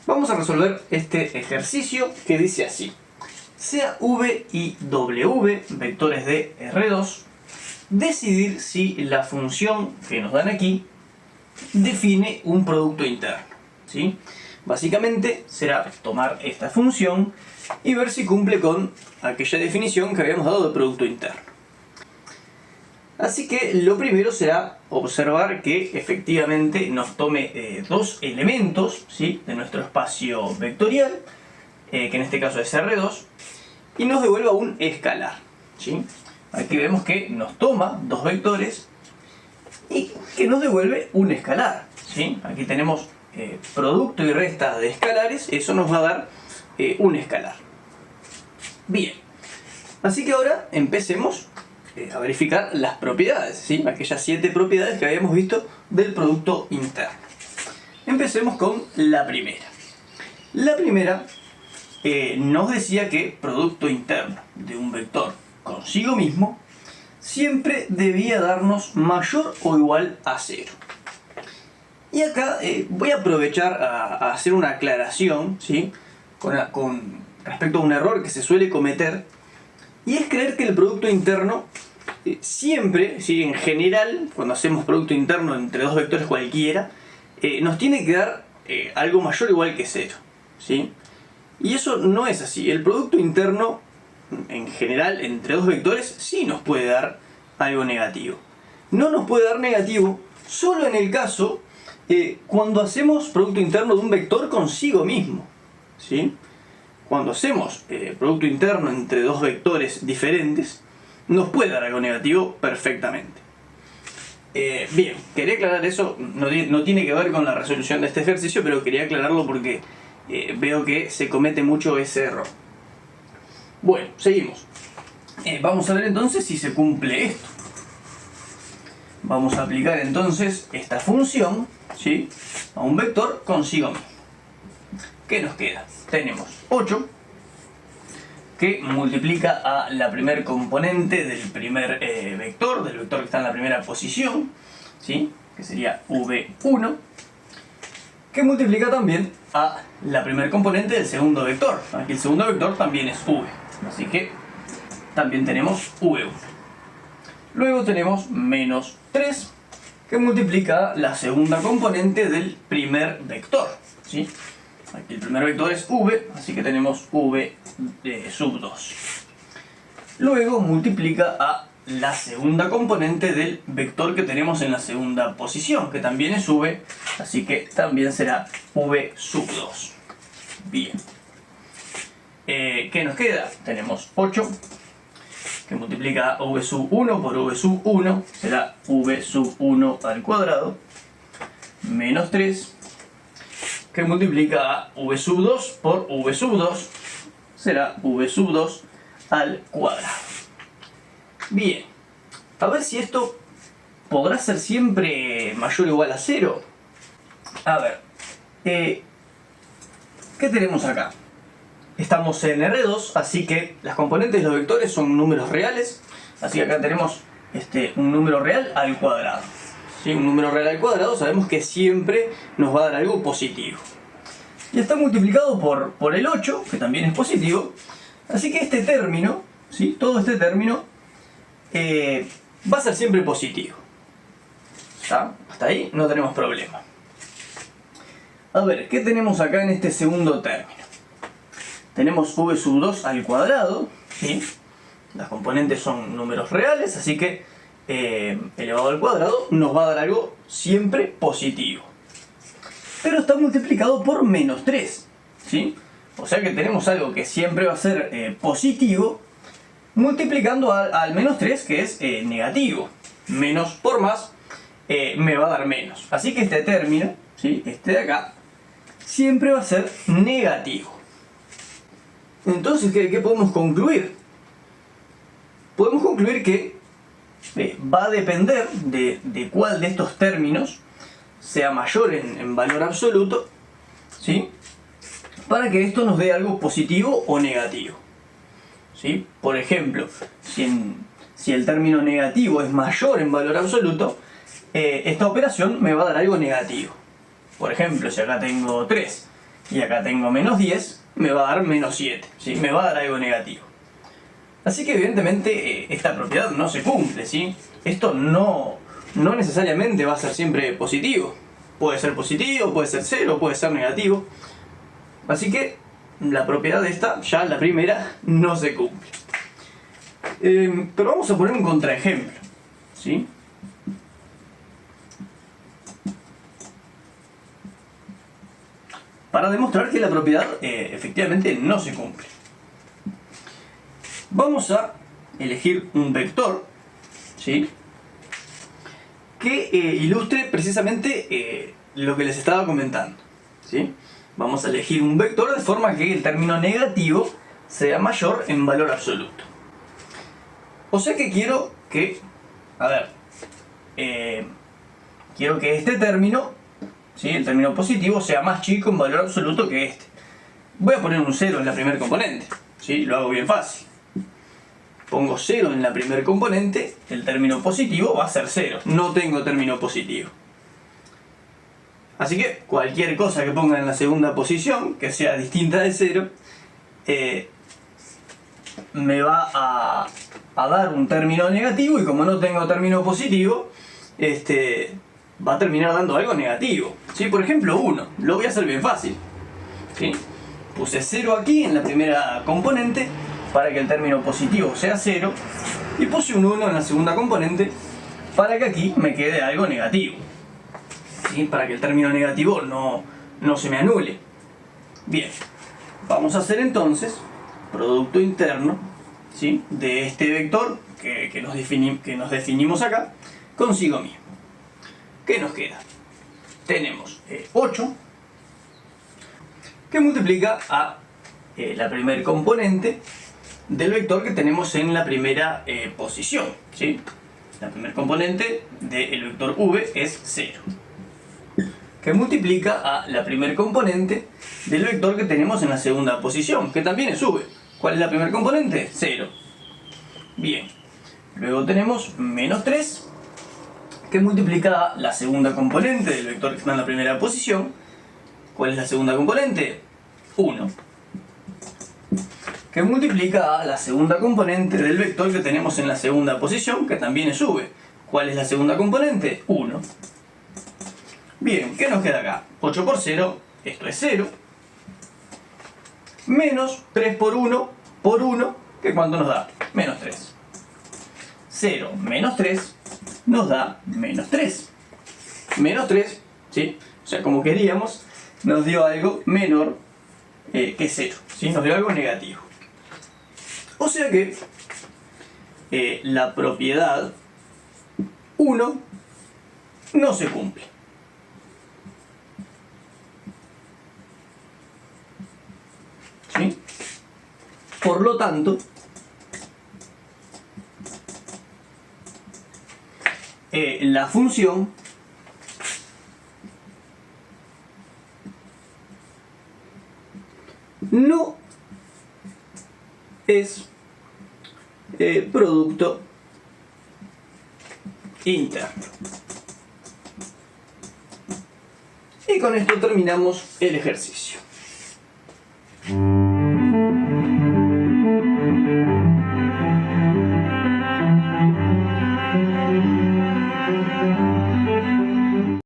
Vamos a resolver este ejercicio que dice así. Sea V y W vectores de R2, decidir si la función que nos dan aquí define un producto interno, ¿sí? Básicamente será tomar esta función y ver si cumple con aquella definición que habíamos dado de producto interno. Así que lo primero será observar que efectivamente nos tome dos elementos, ¿sí?, de nuestro espacio vectorial, que en este caso es R2, y nos devuelva un escalar, ¿sí? Aquí vemos que nos toma dos vectores y que nos devuelve un escalar, ¿sí? Aquí tenemos producto y resta de escalares, eso nos va a dar un escalar. Bien, así que ahora empecemos a verificar las propiedades, ¿sí?, aquellas 7 propiedades que habíamos visto del producto interno. Empecemos con la primera. La primera nos decía que producto interno de un vector consigo mismo siempre debía darnos mayor o igual a 0. Y acá voy a aprovechar a hacer una aclaración, ¿sí?, con respecto a un error que se suele cometer, y es creer que el producto interno siempre, ¿sí?, en general, cuando hacemos producto interno entre dos vectores cualquiera, nos tiene que dar algo mayor o igual que 0, ¿sí? Y eso no es así. El producto interno, en general, entre dos vectores, sí nos puede dar algo negativo. No nos puede dar negativo solo en el caso cuando hacemos producto interno de un vector consigo mismo, ¿sí? Cuando hacemos producto interno entre dos vectores diferentes, nos puede dar algo negativo perfectamente. Bien, quería aclarar eso, no tiene que ver con la resolución de este ejercicio, pero quería aclararlo porque veo que se comete mucho ese error. Bueno, seguimos. Vamos a ver entonces si se cumple esto. Vamos a aplicar entonces esta función, ¿sí?, a un vector consigo mismo. ¿Qué nos queda? Tenemos 8, que multiplica a la primer componente del primer vector, del vector que está en la primera posición, ¿sí?, que sería V1, que multiplica también a la primer componente del segundo vector. Aquí el segundo vector también es V, así que también tenemos V1. Luego tenemos menos 3, que multiplica a la segunda componente del primer vector, ¿sí? Aquí el primer vector es V, así que tenemos V sub 2. Luego multiplica a la segunda componente del vector que tenemos en la segunda posición, que también es V, así que también será V sub 2. Bien. ¿Qué nos queda? Tenemos 8, que multiplica a V sub 1 por V sub 1, será V sub 1 al cuadrado, menos 3, que multiplica a V sub 2 por V sub 2, será V sub 2 al cuadrado. Bien, a ver si esto podrá ser siempre mayor o igual a 0. A ver, ¿qué tenemos acá? Estamos en R2, así que las componentes de los vectores son números reales, así que acá tenemos un número real al cuadrado. ¿Sí? Un número real al cuadrado sabemos que siempre nos va a dar algo positivo. Y está multiplicado por el 8, que también es positivo, así que este término, ¿sí?, todo este término va a ser siempre positivo. ¿Está? Hasta ahí no tenemos problema. A ver, ¿qué tenemos acá en este segundo término? Tenemos V sub 2 al cuadrado, ¿sí? Las componentes son números reales, así que elevado al cuadrado nos va a dar algo siempre positivo. Pero está multiplicado por menos 3, ¿sí? O sea que tenemos algo que siempre va a ser positivo, multiplicando al menos 3, que es negativo. Menos por más me va a dar menos. Así que este término, ¿sí?, este de acá, siempre va a ser negativo. Entonces, ¿qué podemos concluir? Podemos concluir que va a depender de cuál de estos términos sea mayor en valor absoluto, ¿sí?, para que esto nos dé algo positivo o negativo, ¿sí? Por ejemplo, si el término negativo es mayor en valor absoluto, esta operación me va a dar algo negativo. Por ejemplo, si acá tengo 3 y acá tengo menos 10, me va a dar menos 7, ¿sí? Me va a dar algo negativo. Así que evidentemente esta propiedad no se cumple, ¿sí? Esto no necesariamente va a ser siempre positivo. Puede ser positivo, puede ser 0, puede ser negativo. Así que la propiedad de esta, ya la primera, no se cumple. Pero vamos a poner un contraejemplo, ¿sí? Para demostrar que la propiedad efectivamente no se cumple. Vamos a elegir un vector, ¿sí? Que ilustre precisamente lo que les estaba comentando, ¿sí? Vamos a elegir un vector de forma que el término negativo sea mayor en valor absoluto. O sea que quiero que, quiero que este término, ¿sí? El término positivo, sea más chico en valor absoluto que este. Voy a poner un 0 en la primer componente, ¿sí? Lo hago bien fácil. Pongo 0 en la primer componente, el término positivo va a ser 0. No tengo término positivo. Así que cualquier cosa que ponga en la segunda posición, que sea distinta de 0, me va a dar un término negativo, y como no tengo término positivo, va a terminar dando algo negativo, ¿sí? Por ejemplo 1, lo voy a hacer bien fácil, ¿sí? Puse 0 aquí en la primera componente para que el término positivo sea 0, y puse un 1 en la segunda componente para que aquí me quede algo negativo, ¿sí? Para que el término negativo no se me anule. Bien, vamos a hacer entonces producto interno, ¿sí? De este vector que nos definimos acá consigo mismo. ¿Qué nos queda? Tenemos 8 que multiplica a la primer componente del vector que tenemos en la primera posición, ¿sí? La primer componente del vector v es 0, que multiplica a la primer componente del vector que tenemos en la segunda posición, que también es v. ¿Cuál es la primer componente? 0. Bien. Luego tenemos menos 3, que multiplica a la segunda componente del vector que está en la primera posición. ¿Cuál es la segunda componente? 1. Que multiplica a la segunda componente del vector que tenemos en la segunda posición, que también es v. ¿Cuál es la segunda componente? 1. Bien, ¿qué nos queda acá? 8 por 0, esto es 0. Menos 3 por 1, que ¿cuánto nos da? Menos 3. 0 menos 3 nos da menos 3. Menos 3, ¿sí? O sea, como queríamos, nos dio algo menor que 0, ¿sí? Nos dio algo negativo. O sea que la propiedad 1 no se cumple. ¿Sí? Por lo tanto, la función no es producto interno. Y con esto terminamos el ejercicio.